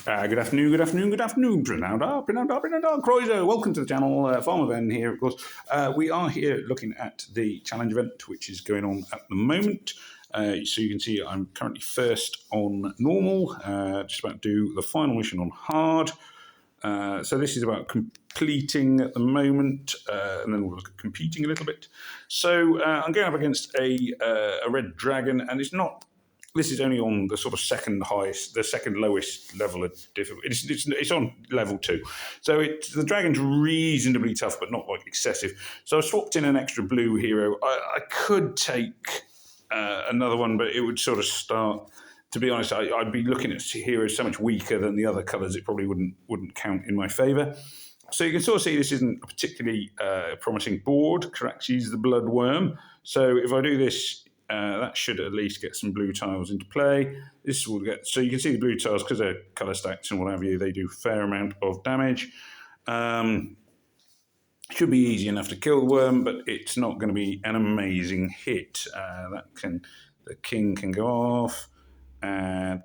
Good afternoon, good afternoon, good afternoon. Pinanda, Croiser. Welcome to the channel. Farmer Ben here, of course. We are here looking at the challenge event, which is going on at the moment. So you can see I'm currently first on normal, just about to do the final mission on hard. So this is about completing at the moment, and then we'll look at competing a little bit. So I'm going up against a red dragon, and it's not. This is only on the sort of second lowest level of difficulty. It's on level 2, so the dragon's reasonably tough, but not like excessive. So I swapped in an extra blue hero. I could take another one, but it would sort of start. To be honest, I'd be looking at heroes so much weaker than the other colours. It probably wouldn't count in my favour. So you can sort of see this isn't a particularly promising board. Caraxes the Bloodworm. So if I do this. That should at least get some blue tiles into play. This will get so you can see the blue tiles because they're colour stacks and what have you. They do a fair amount of damage. Should be easy enough to kill the worm, but it's not going to be an amazing hit. The king can go off and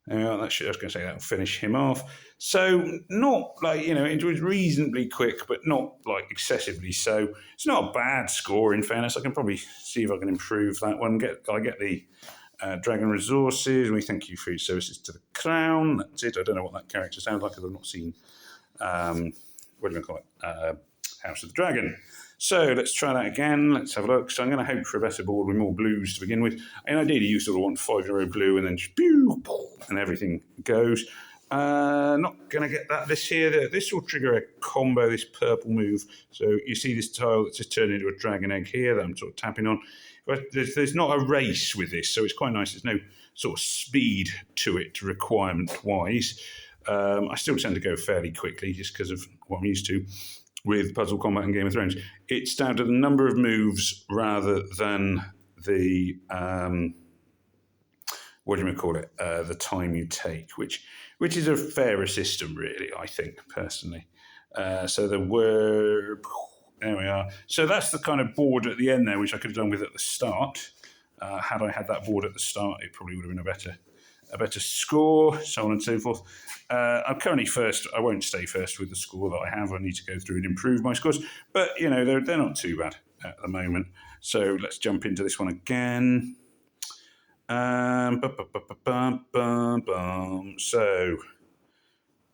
I was going to say that'll finish him off. So not like, it was reasonably quick, but not like excessively so. It's not a bad score, in fairness. I can probably see if I can improve that one. I get the Dragon Resources. We thank you for your services to the Crown. That's it. I don't know what that character sounds like because I've not seen, what do we call it? House of the Dragon. So let's try that again. Let's have a look. So I'm going to hope for a better board with more blues to begin with. And ideally, you sort of want 5 in a row blue and then just and everything goes. Not going to get that this here. This will trigger a combo, this purple move. So you see this tile that's just turned into a dragon egg here that I'm sort of tapping on. But there's not a race with this, so it's quite nice. There's no sort of speed to it requirement-wise. I still tend to go fairly quickly just because of what I'm used to with Puzzle Combat and Game of Thrones. It's down to the number of moves rather than the, the time you take, which is a fairer system, really, I think, personally. So there we are. So that's the kind of board at the end there, which I could have done with at the start. Had I had that board at the start, it probably would have been a better score, so on and so forth. I'm currently first. I won't stay first with the score that I have. I need to go through and improve my scores. But, they're not too bad at the moment. So let's jump into this one again. So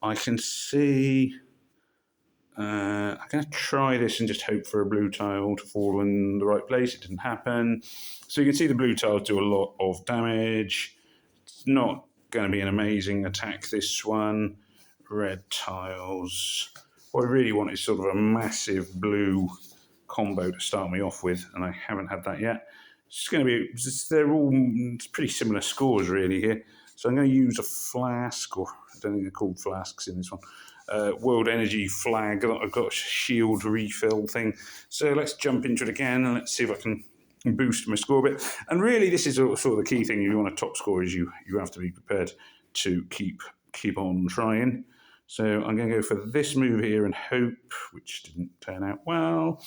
I can see... I'm going to try this and just hope for a blue tile to fall in the right place. It didn't happen. So you can see the blue tiles do a lot of damage. It's not going to be an amazing attack, this one. Red tiles. What I really want is sort of a massive blue combo to start me off with, and I haven't had that yet. It's going to be, they're all pretty similar scores really here. So I'm going to use a flask, or I don't think they're called flasks in this one. World Energy flag. I've got a shield refill thing. So let's jump into it again and let's see if I can boost my score a bit. And really, this is sort of the key thing. If you want a top score, is you have to be prepared to keep on trying. So I'm going to go for this move here and hope, which didn't turn out well.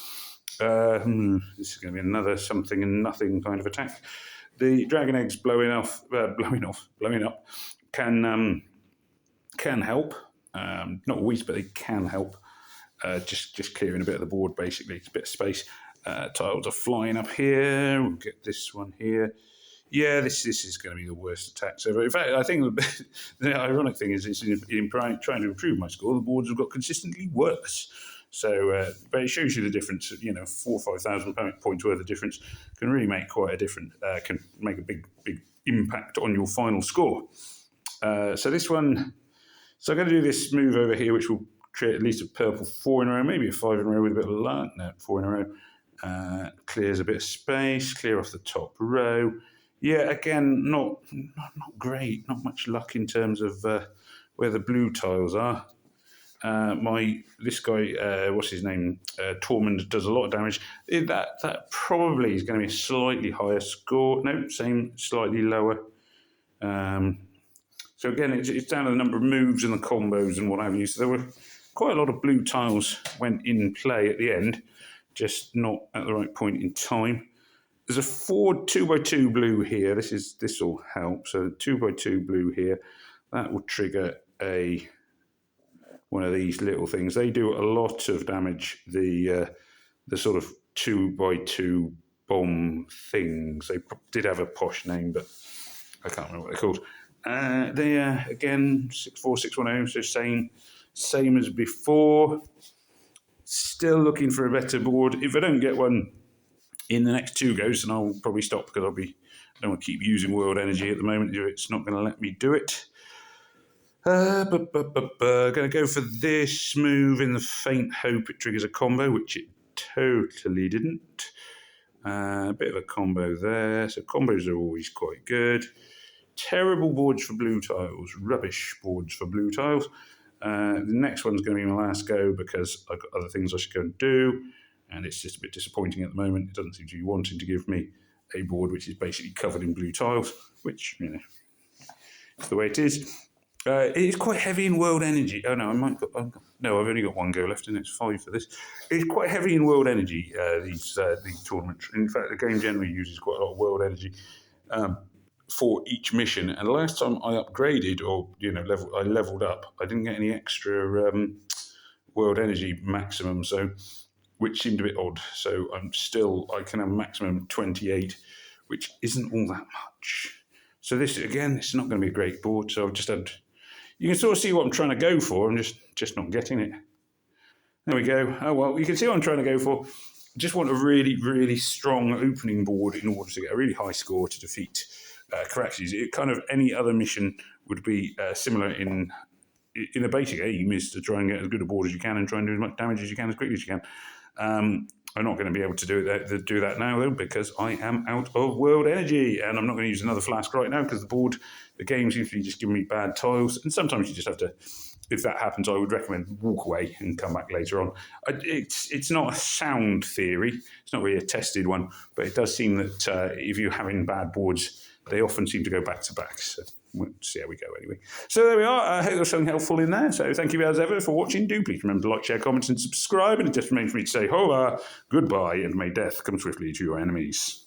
This is going to be another something and nothing kind of attack. The dragon eggs blowing up can help. Not always, but they can help. Just clearing a bit of the board, basically. It's a bit of space. Tiles are flying up here. We'll get this one here. Yeah, this is going to be the worst attack. So, in fact, I think the ironic thing is in trying to improve my score, the boards have got consistently worse. So, but it shows you the difference. 4,000 or 5,000 points worth of difference can really make quite a difference. Can make a big impact on your final score. So this one. So I'm going to do this move over here, which will create at least a purple 4 in a row, maybe a 5 in a row with a bit of luck. No, 4 in a row. Clears a bit of space, clear off the top row. Yeah, again, not great. Not much luck in terms of where the blue tiles are. This guy, what's his name? Tormund does a lot of damage. That probably is going to be a slightly higher score. No, same, slightly lower. So again, it's down to the number of moves and the combos and what have you. So there were quite a lot of blue tiles went in play at the end, just not at the right point in time. there's a Ford 2x2 blue here. This will help. So 2x2 blue here. That will trigger one of these little things. They do a lot of damage. The sort of 2x2 bomb things. They did have a posh name, but I can't remember what they're called. They are, again, 64610, so same as before. Still looking for a better board. If I don't get one in the next 2 goes, then I'll probably stop because I don't want to keep using World Energy at the moment. It's not going to let me do it. Going to go for this move in the faint hope it triggers a combo, which it totally didn't. A bit of a combo there. So combos are always quite good. Terrible boards for blue tiles. Rubbish boards for blue tiles. The next one's going to be my last go because I've got other things I should go and do. And it's just a bit disappointing at the moment. It doesn't seem to be wanting to give me a board which is basically covered in blue tiles, which, it's the way it is. It is quite heavy in World Energy. Oh, no, no, I've only got 1 go left, and it's 5 for this. It's quite heavy in World Energy, these tournaments. In fact, the game generally uses quite a lot of World Energy for each mission. And the last time I upgraded, or, I leveled up, I didn't get any extra World Energy maximum, which seemed a bit odd. So I can have a maximum 28, which isn't all that much. So this, again, it's not going to be a great board. So I've just had... You can sort of see what I'm trying to go for. I'm just not getting it. There we go. Oh, well, you can see what I'm trying to go for. I just want a really, really strong opening board in order to get a really high score to defeat Caraxes. Any other mission would be similar in a basic aim is to try and get as good a board as you can and try and do as much damage as you can as quickly as you can. I'm not going to be able to do that now, though, because I am out of World Energy, and I'm not going to use another flask right now because the game seems to be just giving me bad tiles, and sometimes you just have to, if that happens, I would recommend walk away and come back later on. It's not a sound theory, it's not really a tested one, but it does seem that if you're having bad boards, they often seem to go back to back, so we'll see how we go anyway. So there we are. I hope there was something helpful in there. So thank you as ever for watching. Do please remember to like, share, comment, and subscribe. And it just remains for me to say, hola, goodbye, and may death come swiftly to your enemies.